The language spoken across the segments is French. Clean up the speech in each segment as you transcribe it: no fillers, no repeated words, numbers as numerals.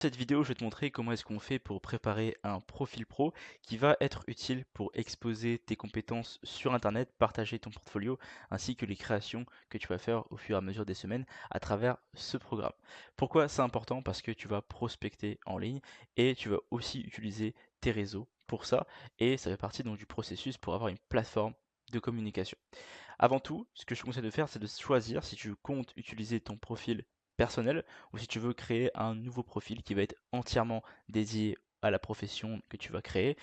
Cette vidéo, je vais te montrer comment est-ce qu'on fait pour préparer un profil pro qui va être utile pour exposer tes compétences sur Internet, partager ton portfolio, ainsi que les créations que tu vas faire au fur et à mesure des semaines à travers ce programme. Pourquoi c'est important? Parce que tu vas prospecter en ligne et tu vas aussi utiliser tes réseaux pour ça, et ça fait partie donc du processus pour avoir une plateforme de communication. Avant tout, ce que je te conseille de faire, c'est de choisir si tu comptes utiliser ton profil personnel ou si tu veux créer un nouveau profil qui va être entièrement dédié à la profession que tu vas créer.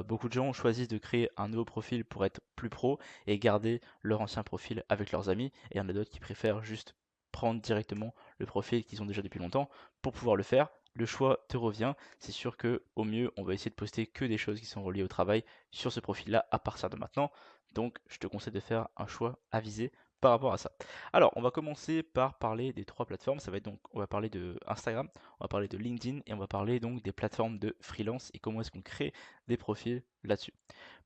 Beaucoup de gens choisissent de créer un nouveau profil pour être plus pro et garder leur ancien profil avec leurs amis. Et il y en a d'autres qui préfèrent juste prendre directement le profil qu'ils ont déjà depuis longtemps pour pouvoir le faire. Le choix te revient. C'est sûr que au mieux, on va essayer de poster que des choses qui sont reliées au travail sur ce profil-là à partir de maintenant. Donc, je te conseille de faire un choix avisé par rapport à ça. Alors, on va commencer par parler des trois plateformes. Ça va être donc, on va parler de Instagram, on va parler de LinkedIn et on va parler donc des plateformes de freelance et comment est-ce qu'on crée des profils là-dessus.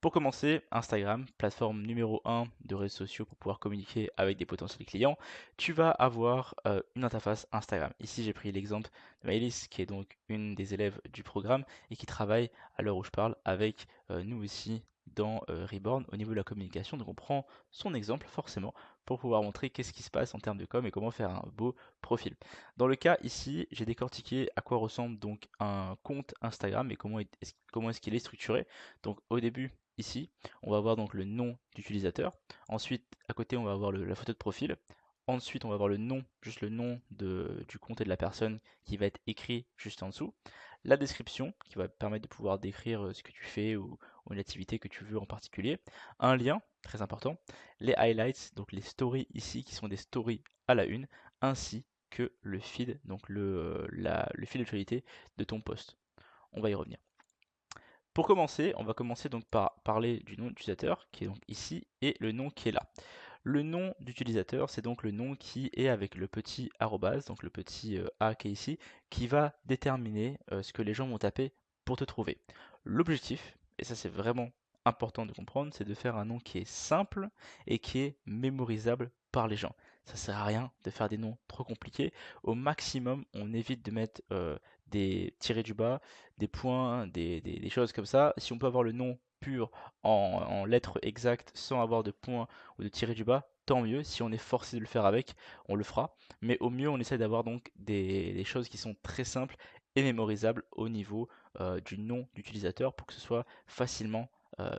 Pour commencer, Instagram, plateforme numéro un de réseaux sociaux pour pouvoir communiquer avec des potentiels clients. Tu vas avoir une interface Instagram. Ici, j'ai pris l'exemple de Maëlys, qui est donc une des élèves du programme et qui travaille à l'heure où je parle avec nous aussi dans Reborn au niveau de la communication. Donc on prend son exemple forcément pour pouvoir montrer qu'est-ce qui se passe en termes de com et comment faire un beau profil. Dans le cas ici, j'ai décortiqué à quoi ressemble donc un compte Instagram et comment est-ce qu'il est structuré. Donc au début, ici, on va avoir donc le nom d'utilisateur. Ensuite, à côté, on va avoir la photo de profil. Ensuite, on va avoir le nom, juste le nom du compte et de la personne qui va être écrit juste en dessous. La description qui va permettre de pouvoir décrire ce que tu fais ou une activité que tu veux en particulier. Un lien, très important. Les highlights, donc les stories ici qui sont des stories à la une, ainsi que le feed, donc le fil d'actualité de ton post. On va y revenir. Pour commencer, on va commencer donc par parler du nom d'utilisateur qui est donc ici et le nom qui est là. Le nom d'utilisateur, c'est donc le nom qui est avec le petit arrobase, donc le petit A qui est ici, qui va déterminer ce que les gens vont taper pour te trouver. L'objectif, et ça c'est vraiment important de comprendre, c'est de faire un nom qui est simple et qui est mémorisable par les gens. Ça sert à rien de faire des noms trop compliqués. Au maximum, on évite de mettre des tirés du bas, des points, des choses comme ça. Si on peut avoir le nom pur en lettres exactes sans avoir de points ou de tirés du bas, tant mieux. Si on est forcé de le faire avec, on le fera. Mais au mieux, on essaie d'avoir donc des choses qui sont très simples et mémorisables au niveau du nom d'utilisateur pour que ce soit facilement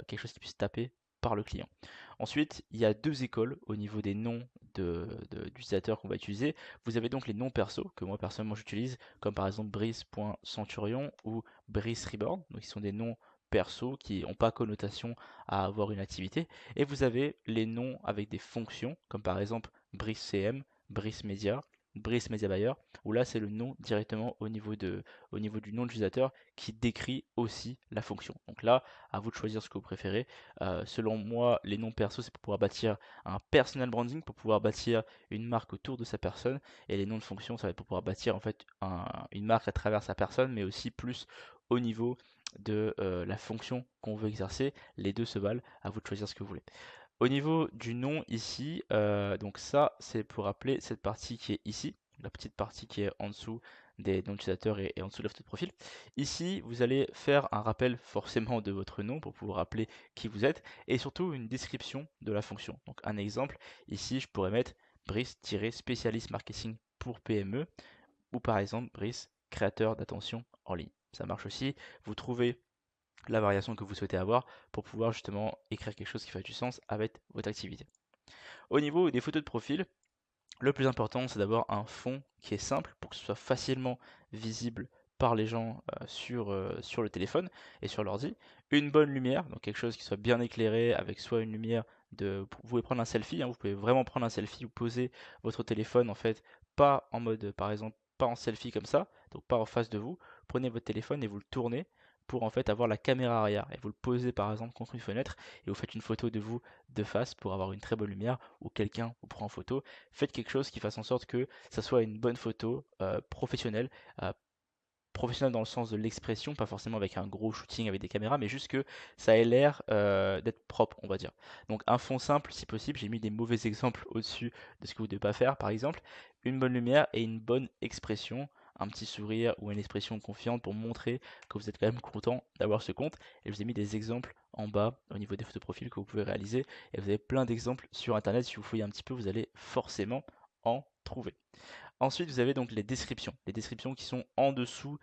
quelque chose qui puisse taper par le client. Ensuite, il y a deux écoles au niveau des noms d'utilisateurs qu'on va utiliser. Vous avez donc les noms perso que moi personnellement j'utilise, comme par exemple Brice.centurion ou Brice Reborn. Donc, ils sont des noms perso qui n'ont pas connotation à avoir une activité. Et vous avez les noms avec des fonctions, comme par exemple Brice CM, Brice Media, Brice Media Buyer, où là c'est le nom directement au niveau du nom d'utilisateur qui décrit aussi la fonction. Donc là, à vous de choisir ce que vous préférez. Selon moi, les noms perso, c'est pour pouvoir bâtir un personal branding, pour pouvoir bâtir une marque autour de sa personne. Et les noms de fonction, ça va être pour pouvoir bâtir en fait une marque à travers sa personne, mais aussi plus au niveau de la fonction qu'on veut exercer. Les deux se valent, à vous de choisir ce que vous voulez. Au niveau du nom ici, donc ça c'est pour appeler cette partie qui est ici, la petite partie qui est en dessous des noms d'utilisateurs et en dessous de la photo de profil. Ici, vous allez faire un rappel forcément de votre nom pour pouvoir rappeler qui vous êtes et surtout une description de la fonction. Donc un exemple, ici je pourrais mettre Brice-spécialiste marketing pour PME ou par exemple Brice, créateur d'attention en ligne. Ça marche aussi. Vous trouvez la variation que vous souhaitez avoir pour pouvoir justement écrire quelque chose qui fait du sens avec votre activité. Au niveau des photos de profil, le plus important c'est d'avoir un fond qui est simple pour que ce soit facilement visible par les gens sur le téléphone et sur l'ordi. Une bonne lumière, donc quelque chose qui soit bien éclairé avec soit une lumière vous pouvez prendre un selfie, hein, vous pouvez vraiment prendre un selfie ou poser votre téléphone en fait, pas en mode par exemple, pas en selfie comme ça, donc pas en face de vous. Prenez votre téléphone et vous le tournez pour en fait avoir la caméra arrière et vous le posez par exemple contre une fenêtre et vous faites une photo de vous de face pour avoir une très bonne lumière ou quelqu'un vous prend en photo. Faites quelque chose qui fasse en sorte que ça soit une bonne photo professionnelle, euh, professionnelle dans le sens de l'expression, pas forcément avec un gros shooting avec des caméras, mais juste que ça ait l'air d'être propre, on va dire. Donc un fond simple si possible, j'ai mis des mauvais exemples au-dessus de ce que vous ne devez pas faire, par exemple, une bonne lumière et une bonne expression, un petit sourire ou une expression confiante pour montrer que vous êtes quand même content d'avoir ce compte. Et je vous ai mis des exemples en bas au niveau des photos de profil que vous pouvez réaliser. Et vous avez plein d'exemples sur internet. Si vous fouillez un petit peu, vous allez forcément en trouver. Ensuite, vous avez donc les descriptions qui sont en dessous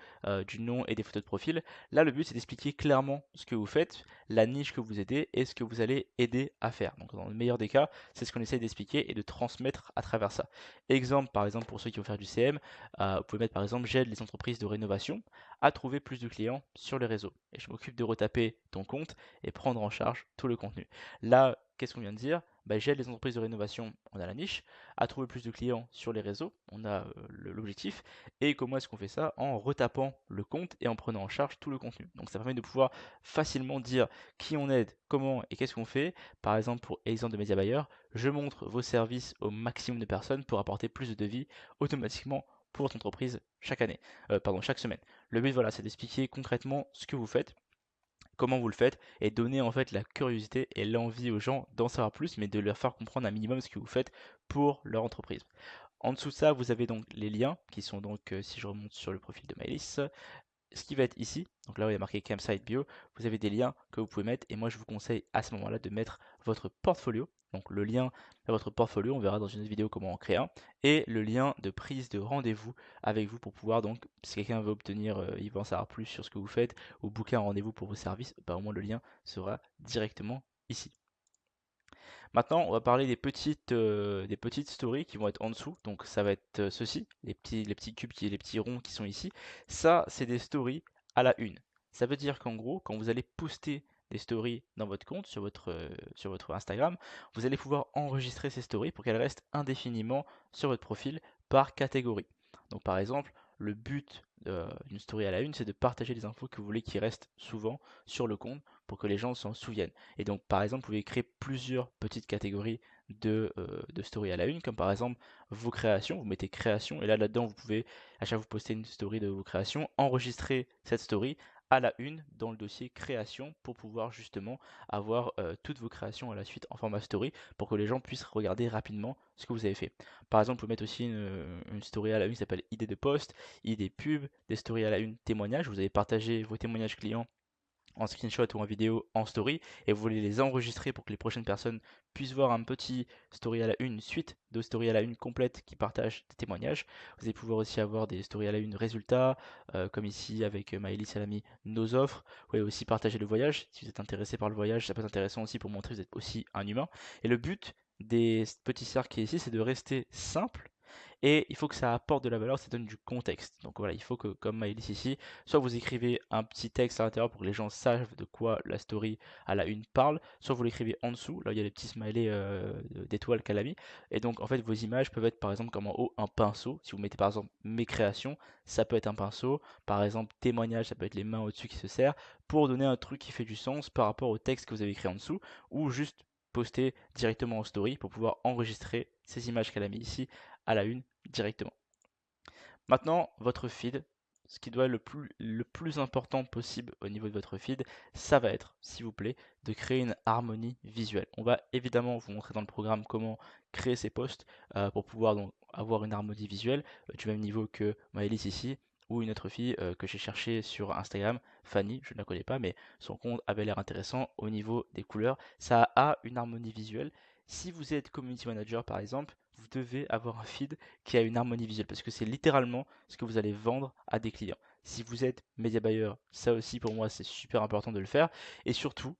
du nom et des photos de profil. Là, le but, c'est d'expliquer clairement ce que vous faites, la niche que vous aidez et ce que vous allez aider à faire. Donc, dans le meilleur des cas, c'est ce qu'on essaie d'expliquer et de transmettre à travers ça. Exemple, par exemple, pour ceux qui vont faire du CM, vous pouvez mettre par exemple, j'aide les entreprises de rénovation à trouver plus de clients sur les réseaux. Et je m'occupe de retaper ton compte et prendre en charge tout le contenu. Là, qu'est-ce qu'on vient de dire? Bah, j'aide les entreprises de rénovation, on a la niche, à trouver plus de clients sur les réseaux, on a l'objectif, et comment est-ce qu'on fait ça? En retapant le compte et en prenant en charge tout le contenu. Donc ça permet de pouvoir facilement dire qui on aide, comment et qu'est-ce qu'on fait. Par exemple, pour exemple de Media Buyer, je montre vos services au maximum de personnes pour apporter plus de devis automatiquement pour votre entreprise chaque année, chaque semaine. Le but, voilà, c'est d'expliquer concrètement ce que vous faites, comment vous le faites et donner en fait la curiosité et l'envie aux gens d'en savoir plus, mais de leur faire comprendre un minimum ce que vous faites pour leur entreprise. En dessous de ça, vous avez donc les liens qui sont donc, si je remonte sur le profil de Maëlys, ce qui va être ici, donc là où il y a marqué Campsite Bio, vous avez des liens que vous pouvez mettre et moi je vous conseille à ce moment-là de mettre votre portfolio, donc le lien à votre portfolio, on verra dans une autre vidéo comment en créer un, et le lien de prise de rendez-vous avec vous pour pouvoir donc, si quelqu'un veut obtenir, il veut en savoir plus sur ce que vous faites ou booker un rendez-vous pour vos services, bah, au moins le lien sera directement ici. Maintenant, on va parler des petites stories qui vont être en dessous. Donc ça va être ceci, les petits cubes, les petits ronds qui sont ici. Ça, c'est des stories à la une. Ça veut dire qu'en gros, quand vous allez poster des stories dans votre compte, sur votre Instagram, vous allez pouvoir enregistrer ces stories pour qu'elles restent indéfiniment sur votre profil par catégorie. Donc par exemple, le but d'une story à la une, c'est de partager les infos que vous voulez qui restent souvent sur le compte pour que les gens s'en souviennent. Et donc, par exemple, vous pouvez créer plusieurs petites catégories de story à la une, comme par exemple vos créations. Vous mettez création, et là-dedans, vous pouvez, à chaque fois que vous postez une story de vos créations, enregistrer cette story à la une dans le dossier création pour pouvoir justement avoir toutes vos créations à la suite en format story pour que les gens puissent regarder rapidement ce que vous avez fait. Par exemple, vous pouvez mettre aussi une story à la une qui s'appelle idée de post, idée pub, des stories à la une témoignages. Vous avez partagé vos témoignages clients en screenshot ou en vidéo en story et vous voulez les enregistrer pour que les prochaines personnes puissent voir un petit story à la une, une suite de story à la une complète qui partage des témoignages. Vous allez pouvoir aussi avoir des stories à la une résultats, comme ici avec Maëlys Salami, nos offres. Vous pouvez aussi partager le voyage. Si vous êtes intéressé par le voyage, ça peut être intéressant aussi pour montrer que vous êtes aussi un humain. Et le but des petits cercles qui est ici, c'est de rester simple et il faut que ça apporte de la valeur, ça donne du contexte. Donc voilà, il faut que, comme Maëlys ici, soit vous écrivez un petit texte à l'intérieur pour que les gens sachent de quoi la story à la une parle, soit vous l'écrivez en dessous, là il y a les petits smileys d'étoiles qu'elle a mis, et donc en fait vos images peuvent être par exemple comme en haut un pinceau, si vous mettez par exemple mes créations, ça peut être un pinceau, par exemple témoignage, ça peut être les mains au-dessus qui se serrent, pour donner un truc qui fait du sens par rapport au texte que vous avez écrit en dessous, ou juste poster directement en story pour pouvoir enregistrer ces images qu'elle a mis ici à la une directement. Maintenant, votre feed, ce qui doit être le plus important possible au niveau de votre feed, ça va être, s'il vous plaît, de créer une harmonie visuelle. On va évidemment vous montrer dans le programme comment créer ces posts pour pouvoir donc avoir une harmonie visuelle du même niveau que Maëlys ici ou une autre fille que j'ai cherché sur Instagram, Fanny, je ne la connais pas, mais son compte avait l'air intéressant au niveau des couleurs. Ça a une harmonie visuelle. Si vous êtes community manager par exemple, vous devez avoir un feed qui a une harmonie visuelle parce que c'est littéralement ce que vous allez vendre à des clients. Si vous êtes média buyer, ça aussi pour moi c'est super important de le faire. Et surtout,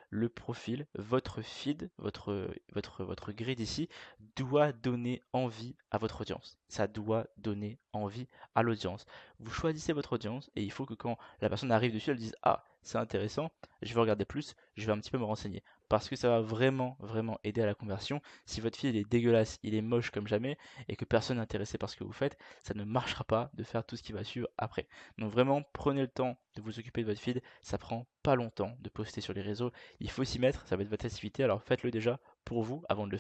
le profil, votre feed, votre grid ici doit donner envie à votre audience. Ça doit donner envie à l'audience. Vous choisissez votre audience et il faut que quand la personne arrive dessus, elle dise ah c'est intéressant, je vais regarder plus, je vais un petit peu me renseigner parce que ça va vraiment aider à la conversion. Si votre feed est dégueulasse, il est moche comme jamais et que personne n'est intéressé par ce que vous faites, ça ne marchera pas de faire tout ce qui va suivre après. Donc vraiment, prenez le temps de vous occuper de votre feed. Ça prend pas longtemps de poster sur les réseaux. Il faut s'y mettre, ça va être votre activité. Alors faites-le déjà pour vous avant de le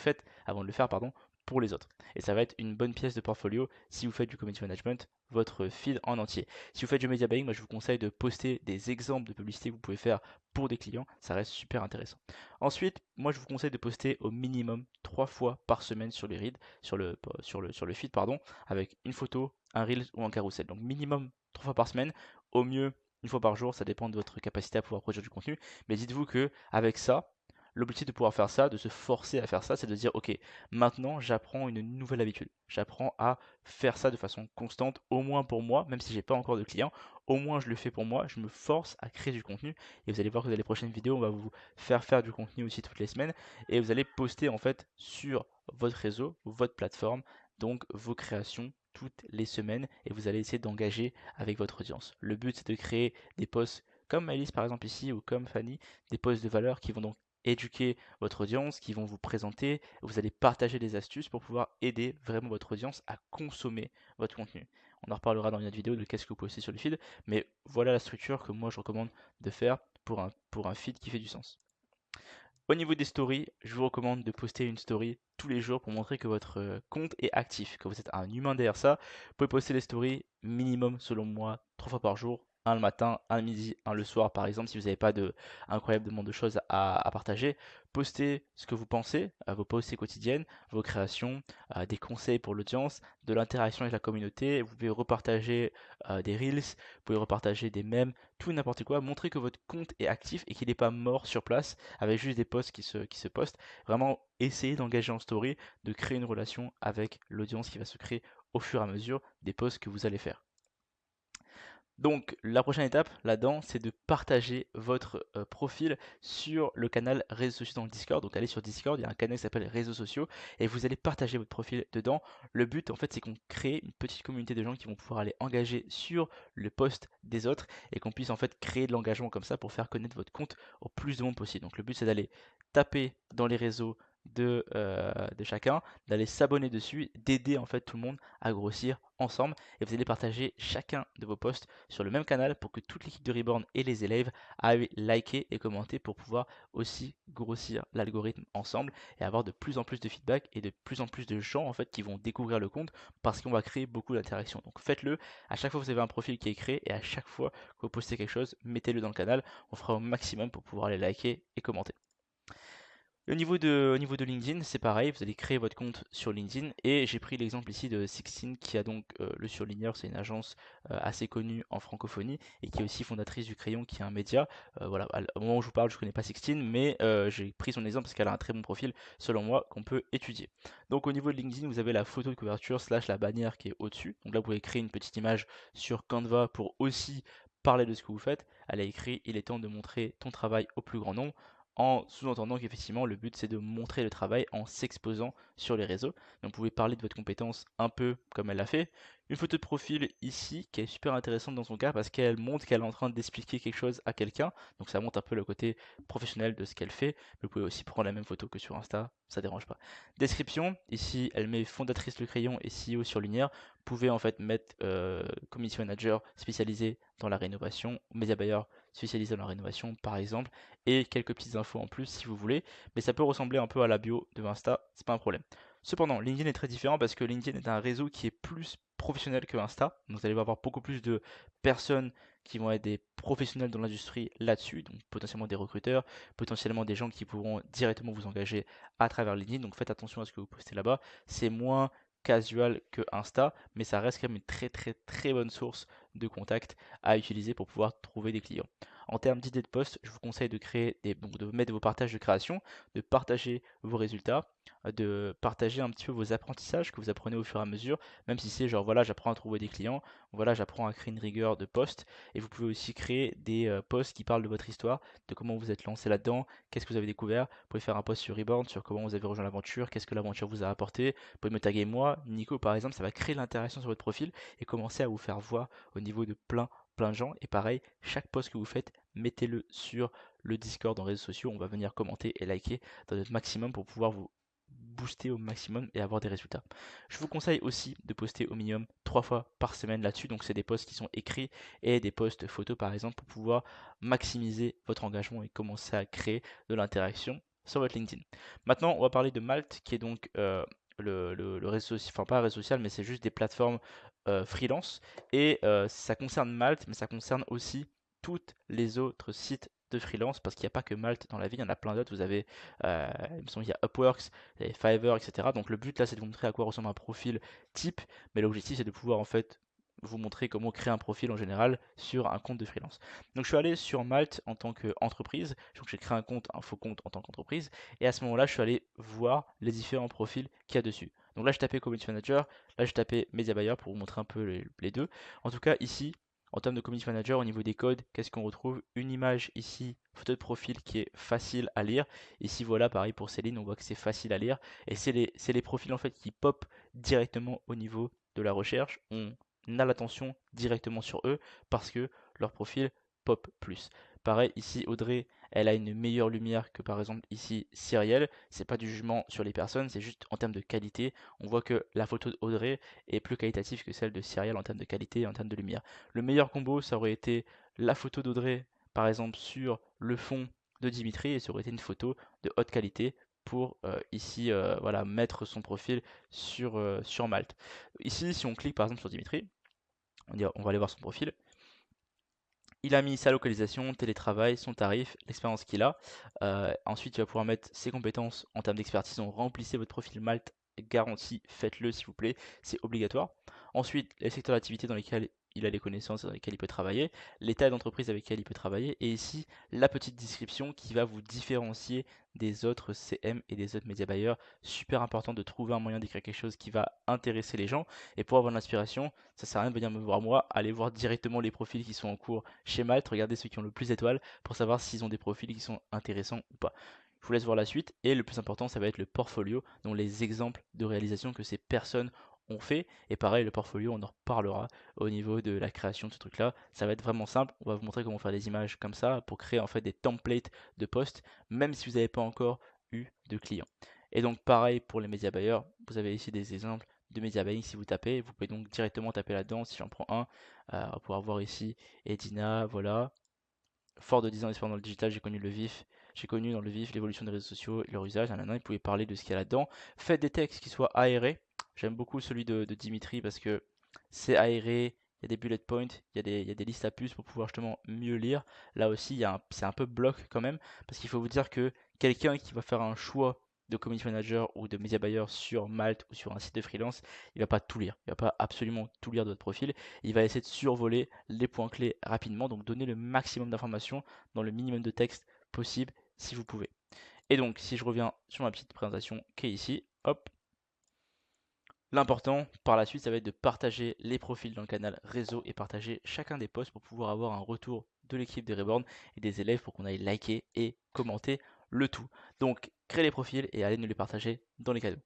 faire, pardon, pour les autres. Et ça va être une bonne pièce de portfolio si vous faites du community management. votre feed en entier. Si vous faites du media buying, moi je vous conseille de poster des exemples de publicités que vous pouvez faire pour des clients, ça reste super intéressant. Ensuite, moi je vous conseille de poster au minimum 3 fois par semaine sur les reels, sur le feed, pardon, avec une photo, un reel ou un carrousel. Donc minimum 3 fois par semaine, au mieux une fois par jour, ça dépend de votre capacité à pouvoir produire du contenu. Mais dites-vous que avec ça, l'objectif de pouvoir faire ça, de se forcer à faire ça, c'est de dire ok, maintenant j'apprends une nouvelle habitude. J'apprends à faire ça de façon constante, au moins pour moi, même si j'ai pas encore de clients, au moins je le fais pour moi, je me force à créer du contenu et vous allez voir que dans les prochaines vidéos, on va vous faire du contenu aussi toutes les semaines et vous allez poster en fait sur votre réseau, votre plateforme, donc vos créations toutes les semaines et vous allez essayer d'engager avec votre audience. Le but c'est de créer des posts comme Alice par exemple ici ou comme Fanny, des posts de valeur qui vont donc éduquer votre audience, qui vont vous présenter, vous allez partager des astuces pour pouvoir aider vraiment votre audience à consommer votre contenu. On en reparlera dans une autre vidéo de qu'est-ce que vous postez sur le feed, mais voilà la structure que moi je recommande de faire pour un feed qui fait du sens. Au niveau des stories, je vous recommande de poster une story tous les jours pour montrer que votre compte est actif, que vous êtes un humain derrière ça. Vous pouvez poster des stories minimum, selon moi, 3 fois par jour. Un le matin, un le midi, un le soir, par exemple, si vous n'avez pas de incroyable demande de choses à partager. Postez ce que vous pensez, vos pensées quotidiennes, vos créations, des conseils pour l'audience, de l'interaction avec la communauté. Vous pouvez repartager des reels, vous pouvez repartager des mèmes, tout et n'importe quoi. Montrez que votre compte est actif et qu'il n'est pas mort sur place avec juste des posts qui se postent. Vraiment, essayez d'engager en story, de créer une relation avec l'audience qui va se créer au fur et à mesure des posts que vous allez faire. Donc la prochaine étape là-dedans, c'est de partager votre profil sur le canal réseaux sociaux dans le Discord. Donc allez sur Discord, il y a un canal qui s'appelle réseaux sociaux et vous allez partager votre profil dedans. Le but en fait, c'est qu'on crée une petite communauté de gens qui vont pouvoir aller engager sur le post des autres et qu'on puisse en fait créer de l'engagement comme ça pour faire connaître votre compte au plus de monde possible. Donc le but c'est d'aller taper dans les réseaux de chacun, d'aller s'abonner dessus, d'aider en fait tout le monde à grossir ensemble et vous allez partager chacun de vos posts sur le même canal pour que toute l'équipe de Reborn et les élèves aillent liker et commenter pour pouvoir aussi grossir l'algorithme ensemble et avoir de plus en plus de feedback et de plus en plus de gens en fait qui vont découvrir le compte parce qu'on va créer beaucoup d'interactions. Donc faites-le, à chaque fois que vous avez un profil qui est créé et à chaque fois que vous postez quelque chose, mettez-le dans le canal, on fera au maximum pour pouvoir les liker et commenter. Au niveau de LinkedIn, c'est pareil, vous allez créer votre compte sur LinkedIn et j'ai pris l'exemple ici de Sixtine qui a donc le Surligneur, c'est une agence assez connue en francophonie et qui est aussi fondatrice du Crayon qui est un média. Voilà, au moment où je vous parle, je ne connais pas Sixtine, mais j'ai pris son exemple parce qu'elle a un très bon profil selon moi qu'on peut étudier. Donc au niveau de LinkedIn, vous avez la photo de couverture slash la bannière qui est au-dessus. Donc là, vous pouvez créer une petite image sur Canva pour aussi parler de ce que vous faites. Elle a écrit: il est temps de montrer ton travail au plus grand nombre, en sous-entendant qu'effectivement le but c'est de montrer le travail en s'exposant sur les réseaux. Donc vous pouvez parler de votre compétence un peu comme elle l'a fait. Une photo de profil ici qui est super intéressante dans son cas parce qu'elle montre qu'elle est en train d'expliquer quelque chose à quelqu'un. Donc ça montre un peu le côté professionnel de ce qu'elle fait. Mais vous pouvez aussi prendre la même photo que sur Insta, ça dérange pas. Description, ici elle met fondatrice Le Crayon et CEO sur Lumière. Vous pouvez en fait mettre commission manager spécialisé dans la rénovation, média buyer spécialisé dans la rénovation par exemple, et quelques petites infos en plus si vous voulez, mais ça peut ressembler un peu à la bio de Insta, c'est pas un problème. Cependant, LinkedIn est très différent parce que LinkedIn est un réseau qui est plus professionnel que Insta, donc vous allez avoir beaucoup plus de personnes qui vont être des professionnels dans l'industrie là-dessus, donc potentiellement des recruteurs, potentiellement des gens qui pourront directement vous engager à travers LinkedIn, donc faites attention à ce que vous postez là-bas, c'est moins casual que Insta, mais ça reste quand même une très bonne source de contact à utiliser pour pouvoir trouver des clients. En termes d'idées de poste, je vous conseille de créer donc de mettre vos partages de création, de partager vos résultats, de partager un petit peu vos apprentissages que vous apprenez au fur et à mesure, même si c'est genre voilà, j'apprends à trouver des clients, voilà, j'apprends à créer une rigueur de poste. Et vous pouvez aussi créer des posts qui parlent de votre histoire, de comment vous êtes lancé là-dedans, qu'est-ce que vous avez découvert. Vous pouvez faire un post sur Reborn sur comment vous avez rejoint l'aventure, qu'est-ce que l'aventure vous a apporté. Vous pouvez me taguer moi, Nico par exemple, ça va créer l'interaction sur votre profil et commencer à vous faire voir au niveau de plein de gens. Et pareil, chaque post que vous faites, mettez-le sur le Discord dans les réseaux sociaux. On va venir commenter et liker dans notre maximum pour pouvoir vous booster au maximum et avoir des résultats. Je vous conseille aussi de poster au minimum 3 fois par semaine là-dessus. Donc c'est des posts qui sont écrits et des posts photos par exemple pour pouvoir maximiser votre engagement et commencer à créer de l'interaction sur votre LinkedIn. Maintenant, on va parler de Malte qui est donc le réseau social, enfin pas un réseau social, mais c'est juste des plateformes freelance. Et ça concerne Malte, mais ça concerne aussi toutes les autres sites de freelance, parce qu'il n'y a pas que Malte dans la vie, il y en a plein d'autres. Vous avez, il me semble, il y a Upworks, il y a Fiverr, etc. Donc le but là, c'est de vous montrer à quoi ressemble un profil type, mais l'objectif, c'est de pouvoir en fait vous montrer comment créer un profil en général sur un compte de freelance. Donc je suis allé sur Malte en tant qu'entreprise, donc j'ai créé un faux compte en tant qu'entreprise, et à ce moment-là, je suis allé voir les différents profils qu'il y a dessus. Donc là, je tapais Community Manager, là, je tapais Media Buyer pour vous montrer un peu les deux. En tout cas, ici, en termes de Community Manager, au niveau des codes, qu'est-ce qu'on retrouve? Une image ici, photo de profil qui est facile à lire. Ici, voilà, pareil pour Céline, on voit que c'est facile à lire. Et c'est les profils en fait qui pop directement au niveau de la recherche. On a l'attention directement sur eux parce que leur profil pop plus. Pareil, ici, Audrey, elle a une meilleure lumière que par exemple ici Cyrielle. C'est pas du jugement sur les personnes, c'est juste en termes de qualité. On voit que la photo d'Audrey est plus qualitative que celle de Cyrielle en termes de qualité et en termes de lumière. Le meilleur combo, ça aurait été la photo d'Audrey, par exemple, sur le fond de Dimitri, et ça aurait été une photo de haute qualité pour ici voilà, mettre son profil sur Malte. Ici, si on clique par exemple sur Dimitri, on va aller voir son profil. Il a mis sa localisation, télétravail, son tarif, l'expérience qu'il a. Ensuite, il va pouvoir mettre ses compétences en termes d'expertise. Donc, remplissez votre profil Malte garanti, faites-le s'il vous plaît, c'est obligatoire. Ensuite, les secteurs d'activité dans lesquels il a les connaissances, dans lesquels il peut travailler, les tailles d'entreprise avec lesquelles il peut travailler, et ici, la petite description qui va vous différencier des autres CM et des autres média buyers. Super important de trouver un moyen d'écrire quelque chose qui va intéresser les gens. Et pour avoir de l'inspiration, ça sert à rien de venir me voir moi, allez voir directement les profils qui sont en cours chez Malte, regardez ceux qui ont le plus d'étoiles pour savoir s'ils ont des profils qui sont intéressants ou pas. Je vous laisse voir la suite, et le plus important, ça va être le portfolio, donc les exemples de réalisation que ces personnes ont fait. Et pareil, le portfolio, on en reparlera au niveau de la création de ce truc là. Ça va être vraiment simple, on va vous montrer comment faire des images comme ça pour créer en fait des templates de posts, même si vous n'avez pas encore eu de clients. Et donc pareil pour les médias buyers, vous avez ici des exemples de media buying. Si vous tapez, vous pouvez donc directement taper là-dedans. Si j'en prends un, on va pouvoir voir ici Edina, voilà. Fort de 10 ans d'expérience dans le digital, j'ai connu dans le vif l'évolution des réseaux sociaux et leur usage. Maintenant, il pouvait parler de ce qu'il y a là-dedans. Faites des textes qui soient aérés. J'aime beaucoup celui de Dimitri parce que c'est aéré, il y a des bullet points, il y a des listes à puces pour pouvoir justement mieux lire. Là aussi, c'est un peu bloc quand même, parce qu'il faut vous dire que quelqu'un qui va faire un choix de community manager ou de media buyer sur Malte ou sur un site de freelance, il va pas tout lire. Il va pas absolument tout lire de votre profil. Il va essayer de survoler les points clés rapidement, donc donner le maximum d'informations dans le minimum de texte possible si vous pouvez. Et donc, si je reviens sur ma petite présentation qui est ici, hop, l'important par la suite, ça va être de partager les profils dans le canal réseau et partager chacun des posts pour pouvoir avoir un retour de l'équipe des Reborn et des élèves pour qu'on aille liker et commenter le tout. Donc, créez les profils et allez nous les partager dans les cadeaux.